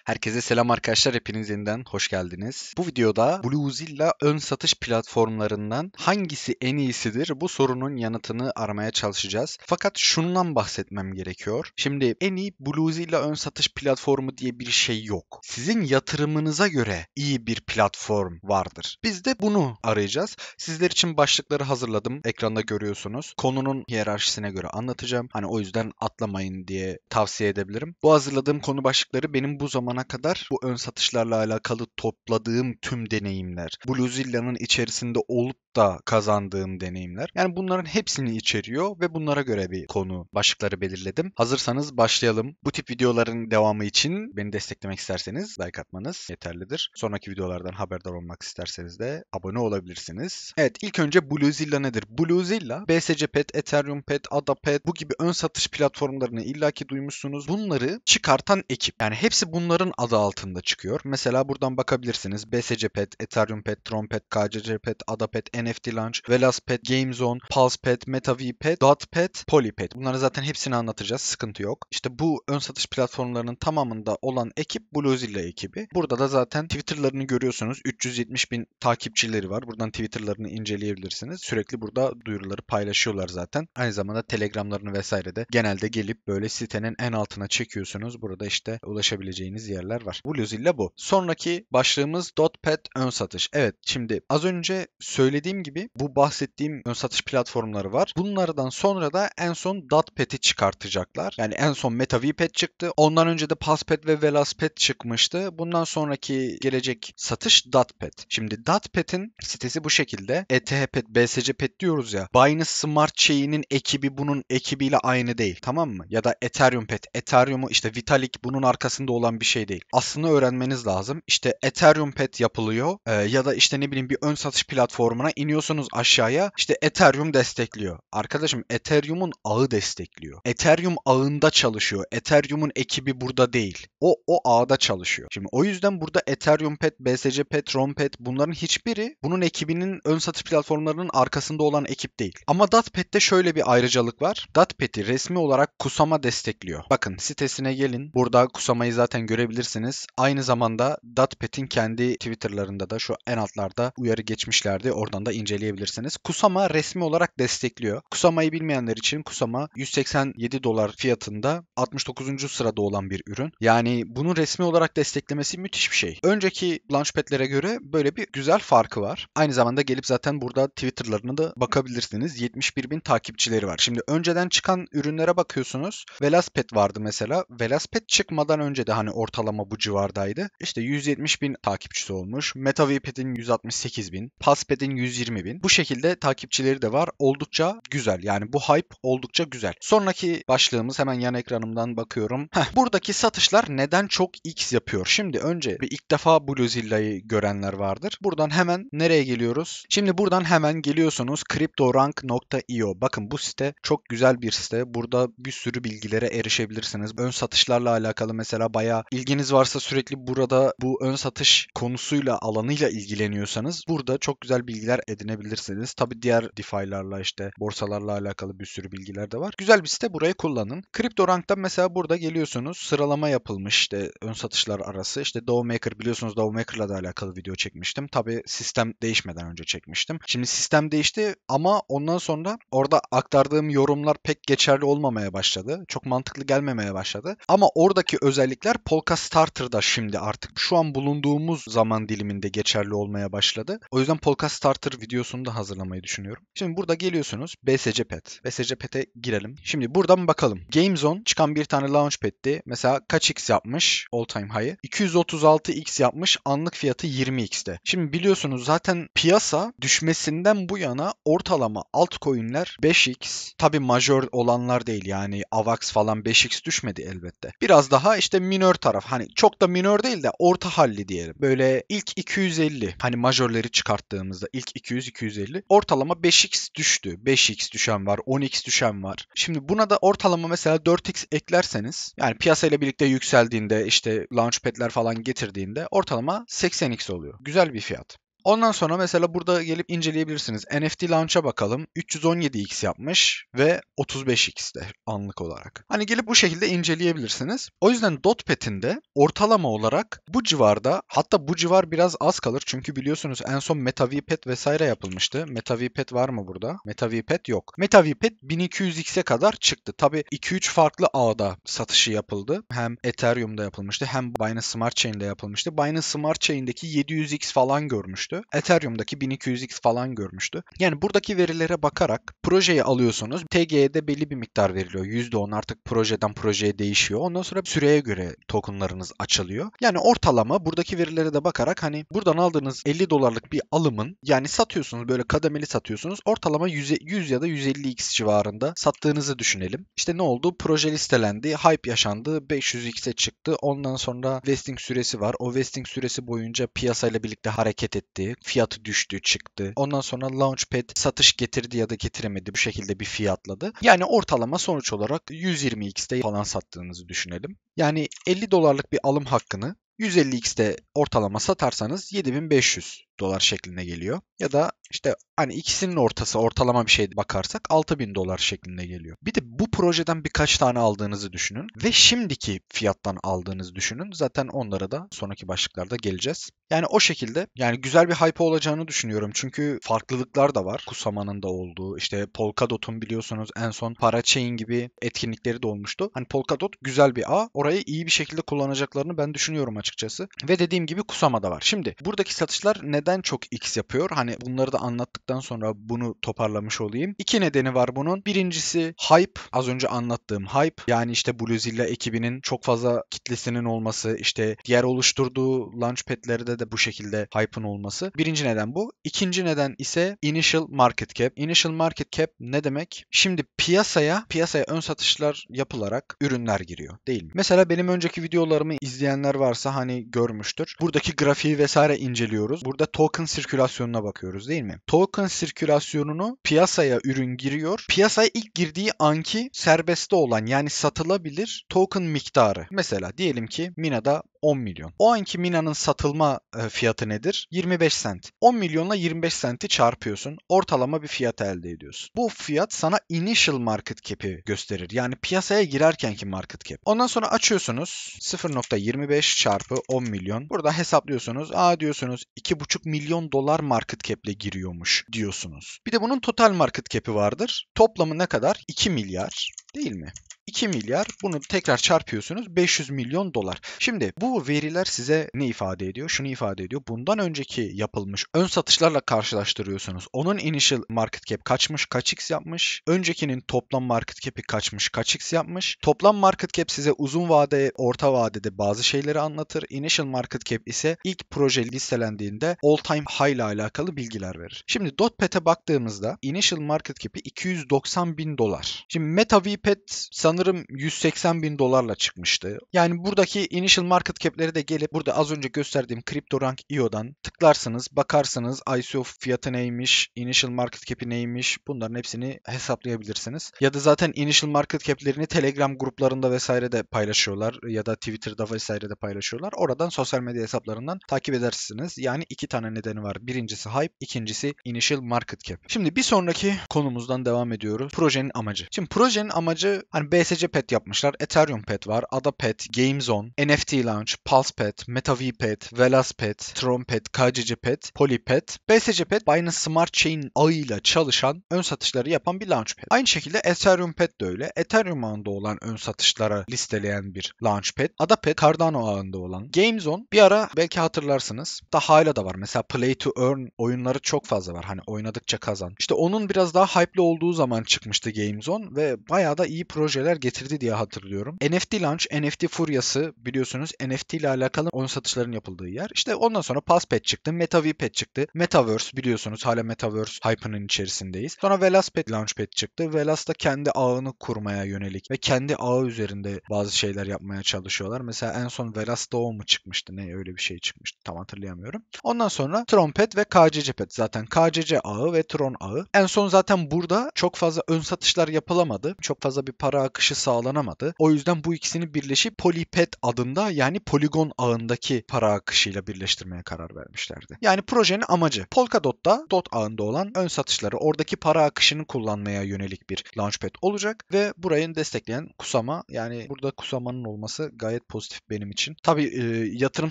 Herkese selam arkadaşlar, hepiniz yeniden hoş geldiniz. Bu videoda Bluezilla ön satış platformlarından hangisi en iyisidir bu sorunun yanıtını aramaya çalışacağız. Fakat şundan bahsetmem gerekiyor. Şimdi en iyi Bluezilla ön satış platformu diye bir şey yok. Sizin yatırımınıza göre iyi bir platform vardır. Biz de bunu arayacağız. Sizler için başlıkları hazırladım. Ekranda görüyorsunuz. Konunun hiyerarşisine göre anlatacağım. Hani o yüzden atlamayın diye tavsiye edebilirim. Bu hazırladığım konu başlıkları benim bu zamana kadar bu ön satışlarla alakalı topladığım tüm deneyimler. Bluezilla'nın içerisinde olup da kazandığım deneyimler. Yani bunların hepsini içeriyor ve bunlara göre bir konu başlıkları belirledim. Hazırsanız başlayalım. Bu tip videoların devamı için beni desteklemek isterseniz like atmanız yeterlidir. Sonraki videolardan haberdar olmak isterseniz de abone olabilirsiniz. Evet, ilk önce Bluezilla nedir? Bluezilla, BSC Pet, Ethereum Pet, ADA Pet bu gibi ön satış platformlarını illaki duymuşsunuz. Bunları çıkartan ekip. Yani hepsi bunların adı altında çıkıyor. Mesela buradan bakabilirsiniz. BSC Pet, Ethereum Pet, Tron Pet, KCC Pet, ADA Pet, NFT Launch, Velas Pet, GameZone, Pulse Pet, MetaV Pet, Dot Pet, Poly Pet. Bunları zaten hepsini anlatacağız. Sıkıntı yok. İşte bu ön satış platformlarının tamamında olan ekip Bluezilla ekibi. Burada da zaten Twitter'larını görüyorsunuz. 370 bin takipçileri var. Buradan Twitter'larını inceleyebilirsiniz. Sürekli burada duyuruları paylaşıyorlar zaten. Aynı zamanda Telegram'larını vesaire de genelde gelip böyle sitenin en altına çekiyorsunuz. Burada işte ulaşabileceğiniz yerler var. Bluezilla bu. Sonraki başlığımız Dotpet ön satış. Evet, şimdi az önce söylediğim gibi bu bahsettiğim ön satış platformları var. Bunlardan sonra da en son Dotpet'i çıkartacaklar. Yani en son MetaVPet çıktı. Ondan önce de Pulsepet ve Velaspet çıkmıştı. Bundan sonraki gelecek satış Dotpet. Şimdi Dotpet'in sitesi bu şekilde. ETHPet, BSCPet diyoruz ya. Binance Smart Chain'in ekibi bunun ekibiyle aynı değil. Tamam mı? Ya da Ethereum Pet. Ethereum'u işte Vitalik bunun arkasında olan bir şey değil. Aslında öğrenmeniz lazım. İşte Ethereum Pet yapılıyor. Ya da işte ne bileyim bir ön satış platformuna iniyorsunuz aşağıya. İşte Ethereum destekliyor. Arkadaşım Ethereum'un ağı destekliyor. Ethereum ağında çalışıyor. Ethereum'un ekibi burada değil. O ağda çalışıyor. Şimdi o yüzden burada Ethereum Pet, BSC Pet, Tron Pet bunların hiçbiri bunun ekibinin ön satış platformlarının arkasında olan ekip değil. Ama Datpet'te şöyle bir ayrıcalık var. Datpet'i resmi olarak Kusama destekliyor. Bakın sitesine gelin. Burada Kusama'yı zaten görebilirsiniz. Aynı zamanda Datpet'in kendi Twitter'larında da şu en altlarda uyarı geçmişlerdi. Oradan da inceleyebilirsiniz. Kusama resmi olarak destekliyor. Kusama'yı bilmeyenler için Kusama 187 dolar fiyatında 69. sırada olan bir ürün. Yani bunu resmi olarak desteklemesi müthiş bir şey. Önceki Launchpad'lere göre böyle bir güzel farkı var. Aynı zamanda gelip zaten burada Twitter'larına da bakabilirsiniz. 71 bin takipçileri var. Şimdi önceden çıkan ürünlere bakıyorsunuz. Velaspet vardı mesela. Velaspet çıkmadan önce de hani ortalama bu civardaydı. İşte 170 bin takipçisi olmuş. MetaVPet'in 168 bin. Pulsepet'in 120 bin. Bu şekilde takipçileri de var. Oldukça güzel. Yani bu hype oldukça güzel. Sonraki başlığımız hemen yan ekranımdan bakıyorum. Buradaki satışlar neden çok X yapıyor? Şimdi önce bir ilk defa Bluezilla'yı görenler vardır. Buradan hemen nereye geliyoruz? Şimdi buradan hemen geliyorsunuz CryptoRank.io. Bakın bu site çok güzel bir site. Burada bir sürü bilgilere erişebilirsiniz. Ön satışlarla alakalı mesela bayağı ilginiz varsa sürekli burada bu ön satış konusuyla alanıyla ilgileniyorsanız burada çok güzel bilgiler edinebilirsiniz. Tabi diğer DeFi'larla işte borsalarla alakalı bir sürü bilgiler de var. Güzel bir site, burayı kullanın. CryptoRank'ta mesela burada geliyorsunuz. Sıralama yapılmış işte ön satışlar arası. İşte DAOmaker, biliyorsunuz DAOmaker'la da alakalı video çekmiştim. Tabi sistem değişmeden önce çekmiştim. Şimdi sistem değişti ama ondan sonra orada aktardığım yorumlar pek geçerli olmamaya başladı. Çok mantıklı gelmemeye başladı. Ama oradaki özellikler Polka Starter'da şimdi artık şu an bulunduğumuz zaman diliminde geçerli olmaya başladı. O yüzden Polka Starter videosunu da hazırlamayı düşünüyorum. Şimdi burada geliyorsunuz BSC Pet. BSC Pet'e girelim. Şimdi buradan bakalım. GameZone çıkan bir tane Launchpad'ti. Mesela kaç X yapmış all time high'ı? 236X yapmış. Anlık fiyatı 20X'te. Şimdi biliyorsunuz zaten piyasa düşmesinden bu yana ortalama altcoin'ler 5X. Tabi majör olanlar değil, yani AVAX falan 5X düşmedi elbette. Biraz daha işte minör taraf, hani çok da minör değil de orta halli diyelim. Böyle ilk 250, hani majörleri çıkarttığımızda ilk 200-250 ortalama 5X düştü. 5X düşen var, 10X düşen var. Şimdi buna da ortalama mesela 4X eklerseniz, yani piyasayla birlikte yükseldiğinde işte launchpad'ler falan getirdiğinde ortalama 80X oluyor. Güzel bir fiyat. Ondan sonra mesela burada gelip inceleyebilirsiniz. NFT Launch'a bakalım. 317x yapmış ve 35x'te anlık olarak. Hani gelip bu şekilde inceleyebilirsiniz. O yüzden Dotpet'in de ortalama olarak bu civarda, hatta bu civar biraz az kalır. Çünkü biliyorsunuz en son MetaVPet vesaire yapılmıştı. MetaVPet var mı burada? MetaVPet yok. MetaVPet 1200x'e kadar çıktı. Tabii 2-3 farklı ağda satışı yapıldı. Hem Ethereum'da yapılmıştı hem Binance Smart Chain'de yapılmıştı. Binance Smart Chain'deki 700x falan görmüştü. Ethereum'daki 1200x falan görmüştü. Yani buradaki verilere bakarak projeyi alıyorsunuz. TG'de belli bir miktar veriliyor. %10 artık projeden projeye değişiyor. Ondan sonra süreye göre tokenlarınız açılıyor. Yani ortalama buradaki verilere de bakarak hani buradan aldığınız 50 dolarlık bir alımın, yani satıyorsunuz, böyle kademeli satıyorsunuz. Ortalama 100 ya da 150x civarında sattığınızı düşünelim. İşte ne oldu? Proje listelendi, hype yaşandı, 500x'e çıktı. Ondan sonra vesting süresi var. O vesting süresi boyunca piyasayla birlikte hareket etti. Fiyatı düştü, çıktı. Ondan sonra Launchpad satış getirdi ya da getiremedi. Bu şekilde bir fiyatladı. Yani ortalama sonuç olarak 120x'te falan sattığınızı düşünelim. Yani 50 dolarlık bir alım hakkını 150x'te ortalama satarsanız 7500 dolar şeklinde geliyor. Ya da işte hani ikisinin ortası, ortalama bir şey bakarsak 6000 dolar şeklinde geliyor. Bir de bu projeden birkaç tane aldığınızı düşünün ve şimdiki fiyattan aldığınızı düşünün. Zaten onlara da sonraki başlıklarda geleceğiz. Yani o şekilde, yani güzel bir hype olacağını düşünüyorum. Çünkü farklılıklar da var. Kusama'nın da olduğu, işte Polkadot'un biliyorsunuz en son Parachain gibi etkinlikleri de olmuştu. Hani Polkadot güzel bir ağ. Orayı iyi bir şekilde kullanacaklarını ben düşünüyorum açıkçası. Ve dediğim gibi Kusama da var. Şimdi buradaki satışlar neden çok X yapıyor? Hani bunları da anlattıktan sonra bunu toparlamış olayım. İki nedeni var bunun. Birincisi hype. Az önce anlattığım hype. Yani işte Bluezilla ekibinin çok fazla kitlesinin olması, işte diğer oluşturduğu launchpad'lerde de bu şekilde hype'ın olması. Birinci neden bu. İkinci neden ise initial market cap. Initial market cap ne demek? Şimdi piyasaya ön satışlar yapılarak ürünler giriyor, değil mi? Mesela benim önceki videolarımı izleyenler varsa hani görmüştür. Buradaki grafiği vesaire inceliyoruz. Burada token sirkülasyonuna bakıyoruz, değil mi? Token sirkülasyonunu, piyasaya ürün giriyor. Piyasaya ilk girdiği anki serbestte olan, yani satılabilir token miktarı. Mesela diyelim ki Mina'da 10 milyon. O anki Mina'nın satılma fiyatı nedir? 25 sent. 10 milyonla 25 senti çarpıyorsun. Ortalama bir fiyat elde ediyorsun. Bu fiyat sana initial market cap'i gösterir. Yani piyasaya girerkenki market cap. Ondan sonra açıyorsunuz 0.25 çarpı 10 milyon. Burada hesaplıyorsunuz. Diyorsunuz 2,5 milyon dolar market cap'le giriyormuş diyorsunuz. Bir de bunun total market cap'i vardır. Toplamı ne kadar? 2 milyar, değil mi? 2 milyar, bunu tekrar çarpıyorsunuz, 500 milyon dolar. Şimdi bu veriler size ne ifade ediyor? Şunu ifade ediyor. Bundan önceki yapılmış ön satışlarla karşılaştırıyorsunuz. Onun initial market cap kaçmış, kaç x yapmış? Öncekinin toplam market cap'i kaçmış, kaç x yapmış? Toplam market cap size uzun vade, orta vadede bazı şeyleri anlatır. Initial market cap ise ilk proje listelendiğinde all time high ile alakalı bilgiler verir. Şimdi Dotpet'e baktığımızda initial market cap'i 290 bin dolar. Şimdi MetaVPet sanırım 180 bin dolarla çıkmıştı. Yani buradaki initial market cap'leri de gelip burada az önce gösterdiğim CryptoRank.io'dan tıklarsınız, bakarsınız ICO fiyatı neymiş, initial market cap'i neymiş, bunların hepsini hesaplayabilirsiniz. Ya da zaten initial market cap'lerini Telegram gruplarında vesaire de paylaşıyorlar ya da Twitter'da vesaire de paylaşıyorlar. Oradan sosyal medya hesaplarından takip edersiniz. Yani iki tane nedeni var. Birincisi hype, ikincisi initial market cap. Şimdi bir sonraki konumuzdan devam ediyoruz. Projenin amacı. Şimdi projenin amacı, hani BSC Pet yapmışlar, Ethereum Pet var, ADA Pet, GameZone, NFT Launch, Pulse Pet, MetaVPet, Velas Pet, Tron Pet, KCC Pet, Polypet. BSC Pet, Binance Smart Chain ağıyla çalışan, ön satışları yapan bir Launchpad. Aynı şekilde Ethereum Pet de öyle. Ethereum ağında olan ön satışlara listeleyen bir Launchpad. ADA Pet, Cardano ağında olan. GameZone bir ara belki hatırlarsınız. Da hala da var. Mesela Play to Earn oyunları çok fazla var. Hani oynadıkça kazan. İşte onun biraz daha hype'lı olduğu zaman çıkmıştı GameZone ve bayağı da iyi projeler getirdi diye hatırlıyorum. NFT Launch, NFT furyası, biliyorsunuz NFT ile alakalı oyun satışların yapıldığı yer. İşte ondan sonra Passpad çıktı, MetaVPet çıktı. Metaverse, biliyorsunuz hala Metaverse hype'ının içerisindeyiz. Sonra Velaspad Launchpad çıktı. Velas da kendi ağını kurmaya yönelik ve kendi ağı üzerinde bazı şeyler yapmaya çalışıyorlar. Mesela en son Velas Doğu mu çıkmıştı? Ne, öyle bir şey çıkmıştı. Tam hatırlayamıyorum. Ondan sonra Tronpad ve KCC Pet. Zaten KCC ağı ve Tron ağı. En son zaten burada çok fazla ön satışlar yapılamadı. Çok fazla bir para akışı akışı sağlanamadı. O yüzden bu ikisini birleşip Polyped adında yani poligon ağındaki para akışıyla birleştirmeye karar vermişlerdi. Yani projenin amacı Polkadot'ta dot ağında olan ön satışları oradaki para akışını kullanmaya yönelik bir launchpad olacak ve burayı destekleyen Kusama, yani burada Kusama'nın olması gayet pozitif benim için. Tabii yatırım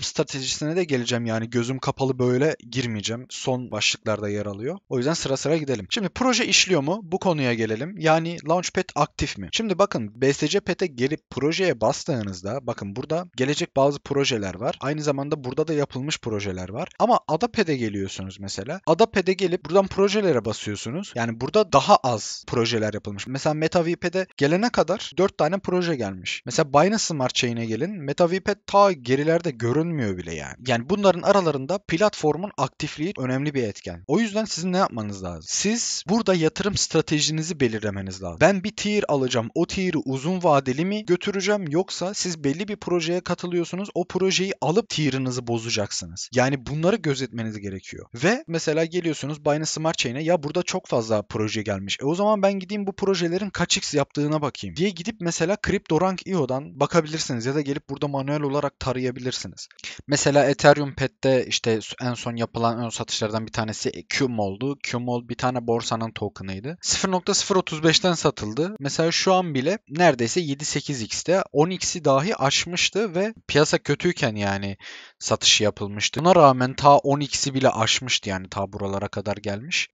stratejisine de geleceğim, yani gözüm kapalı böyle girmeyeceğim. Son başlıklarda yer alıyor. O yüzden sıra sıra gidelim. Şimdi proje işliyor mu? Bu konuya gelelim. Yani Launchpad aktif mi? Şimdi bakın, BSC Pet'e gelip projeye bastığınızda bakın burada gelecek bazı projeler var. Aynı zamanda burada da yapılmış projeler var. Ama Adapad'e geliyorsunuz mesela. Adapad'e gelip buradan projelere basıyorsunuz. Yani burada daha az projeler yapılmış. Mesela MetaVP'de gelene kadar 4 tane proje gelmiş. Mesela Binance Smart Chain'e gelin. MetaVP ta gerilerde görünmüyor bile yani. Yani bunların aralarında platformun aktifliği önemli bir etken. O yüzden sizin ne yapmanız lazım? Siz burada yatırım stratejinizi belirlemeniz lazım. Ben bir tier alacağım. O tier'i uzun vadeli mi götüreceğim, yoksa siz belli bir projeye katılıyorsunuz. O projeyi alıp tier'ınızı bozacaksınız. Yani bunları gözetmeniz gerekiyor. Ve mesela geliyorsunuz Binance Smart Chain'e, ya burada çok fazla proje gelmiş. O zaman ben gideyim bu projelerin kaç x yaptığına bakayım diye gidip mesela Cryptorang.io'dan bakabilirsiniz ya da gelip burada manuel olarak tarayabilirsiniz. Mesela Ethereum Pet'te işte en son yapılan ön satışlardan bir tanesi QMOL'du. QMOL bir tane borsanın token'ıydı. 0.035'ten satıldı. Mesela şu an bile neredeyse 7-8x'te 10x'i dahi aşmıştı ve piyasa kötüyken yani satışı yapılmıştı. Buna rağmen ta 10x'i bile aşmıştı, yani ta buralara kadar gelmiş.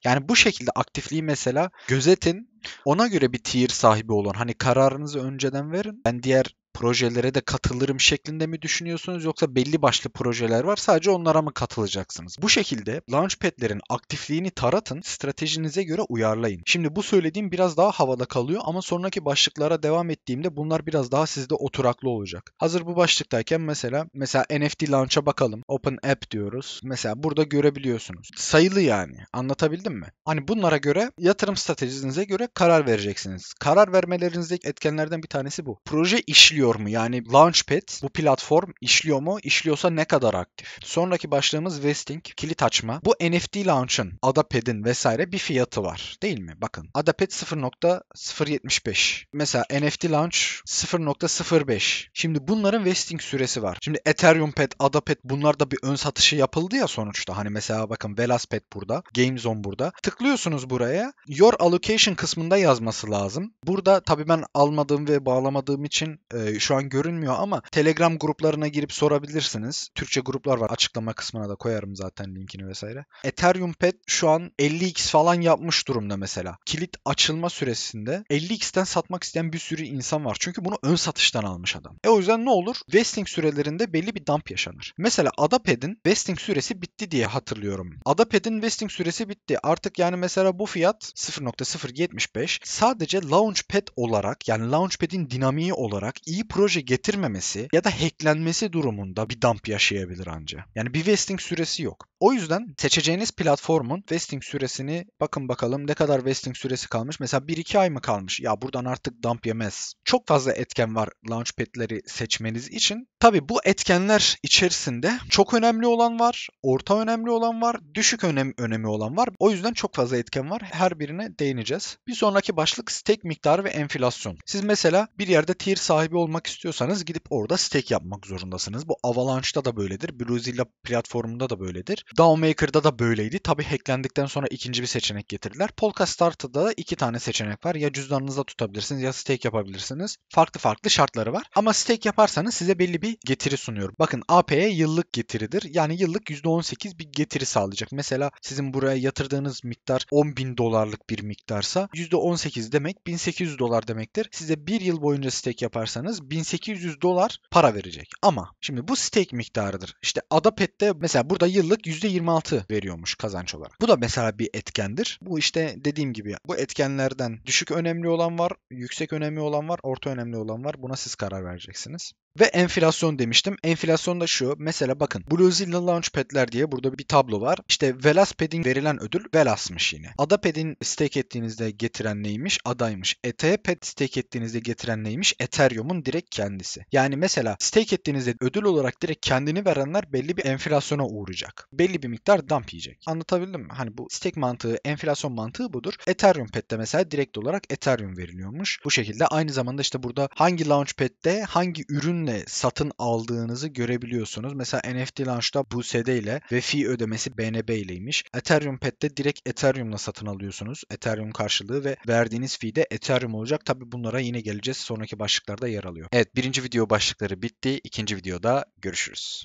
Yani bu şekilde aktifliği mesela gözetin. Ona göre bir tier sahibi olun. Hani kararınızı önceden verin. Ben diğer projelere de katılırım şeklinde mi düşünüyorsunuz, yoksa belli başlı projeler var sadece onlara mı katılacaksınız? Bu şekilde launchpad'lerin aktifliğini taratın, stratejinize göre uyarlayın. Şimdi bu söylediğim biraz daha havada kalıyor ama sonraki başlıklara devam ettiğimde bunlar biraz daha sizde oturaklı olacak. Hazır bu başlıktayken mesela NFT launch'a bakalım. Open App diyoruz. Mesela burada görebiliyorsunuz. Sayılı yani. Anlatabildim mi? Hani bunlara göre yatırım stratejinize göre karar vereceksiniz. Karar vermelerinizdeki etkenlerden bir tanesi bu. Proje işliyor mu? Yani Launchpad, bu platform işliyor mu? İşliyorsa ne kadar aktif? Sonraki başlığımız vesting, kilit açma. Bu NFT Launch'ın, Adapad'in vesaire bir fiyatı var. Değil mi? Bakın. Adapad 0.075. Mesela NFT Launch 0.05. Şimdi bunların vesting süresi var. Şimdi Ethereum Pad, Adapad, bunlarda bir ön satışı yapıldı ya sonuçta. Hani mesela bakın Velaspad burada, GameZone burada. Tıklıyorsunuz buraya. Your allocation kısmında yazması lazım. Burada tabii ben almadığım ve bağlamadığım için şu an görünmüyor ama Telegram gruplarına girip sorabilirsiniz. Türkçe gruplar var. Açıklama kısmına da koyarım zaten linkini vesaire. Ethereum Pad şu an 50x falan yapmış durumda mesela. Kilit açılma süresinde 50x'ten satmak isteyen bir sürü insan var. Çünkü bunu ön satıştan almış adam. O yüzden ne olur? Vesting sürelerinde belli bir dump yaşanır. Mesela Adapad'in vesting süresi bitti diye hatırlıyorum. Adapad'in vesting süresi bitti. Artık yani mesela bu fiyat 0.075 sadece Launchpad olarak, yani Launchpad'in dinamiği olarak iyi proje getirmemesi ya da hacklenmesi durumunda bir dump yaşayabilir anca. Yani bir vesting süresi yok. O yüzden seçeceğiniz platformun vesting süresini bakın bakalım ne kadar vesting süresi kalmış. Mesela 1-2 ay mı kalmış? Ya buradan artık dump yemez. Çok fazla etken var Launchpad'leri seçmeniz için. Tabii bu etkenler içerisinde çok önemli olan var, orta önemli olan var, düşük önemi olan var. O yüzden çok fazla etken var. Her birine değineceğiz. Bir sonraki başlık stake miktarı ve enflasyon. Siz mesela bir yerde tier sahibi olmak istiyorsanız gidip orada stake yapmak zorundasınız. Bu Avalanche'da da böyledir. Bluezilla platformunda da böyledir. DAO Maker'da da böyleydi. Tabii hacklendikten sonra ikinci bir seçenek getirdiler. Polkastar'da da 2 tane seçenek var. Ya cüzdanınızda tutabilirsiniz ya stake yapabilirsiniz. Farklı farklı şartları var. Ama stake yaparsanız size belli bir getiri sunuyor. Bakın AP'ye yıllık getiridir. Yani yıllık %18 bir getiri sağlayacak. Mesela sizin buraya yatırdığınız miktar 10.000 dolarlık bir miktarsa %18 demek 1.800 dolar demektir. Size bir yıl boyunca stake yaparsanız 1.800 dolar para verecek. Ama şimdi bu stake miktarıdır. İşte Adapad'de mesela burada yıllık %26 veriyormuş kazanç olarak. Bu da mesela bir etkendir. Bu işte dediğim gibi bu etkenlerden düşük önemli olan var, yüksek önemli olan var, orta önemli olan var. Buna siz karar vereceksiniz. Ve enflasyon demiştim. Enflasyon da şu. Mesela bakın Bluezilla Launchpad'ler diye burada bir tablo var. İşte Velaspad'in verilen ödül Velas'mış yine. Adapad'in stake ettiğinizde getiren neymiş? ADA'ymış. Ether stake ettiğinizde getiren neymiş? Ethereum'un direkt kendisi. Yani mesela stake ettiğinizde ödül olarak direkt kendini verenler belli bir enflasyona uğrayacak. Belli bir miktar dump yiyecek. Anlatabildim mi? Hani bu stake mantığı, enflasyon mantığı budur. Ethereum Pet'te mesela direkt olarak Ethereum veriliyormuş. Bu şekilde aynı zamanda işte burada hangi Launchpad'de hangi ürünle satın aldığınızı görebiliyorsunuz. Mesela NFT Launch'ta BUSD ile ve fee ödemesi BNB ileymiş. Ethereum Pet'te direkt Ethereum'la satın alıyorsunuz. Ethereum karşılığı ve verdiğiniz fee de Ethereum olacak. Tabi bunlara yine geleceğiz. Sonraki başlıklarda yer alıyor. Evet, birinci video başlıkları bitti. İkinci videoda görüşürüz.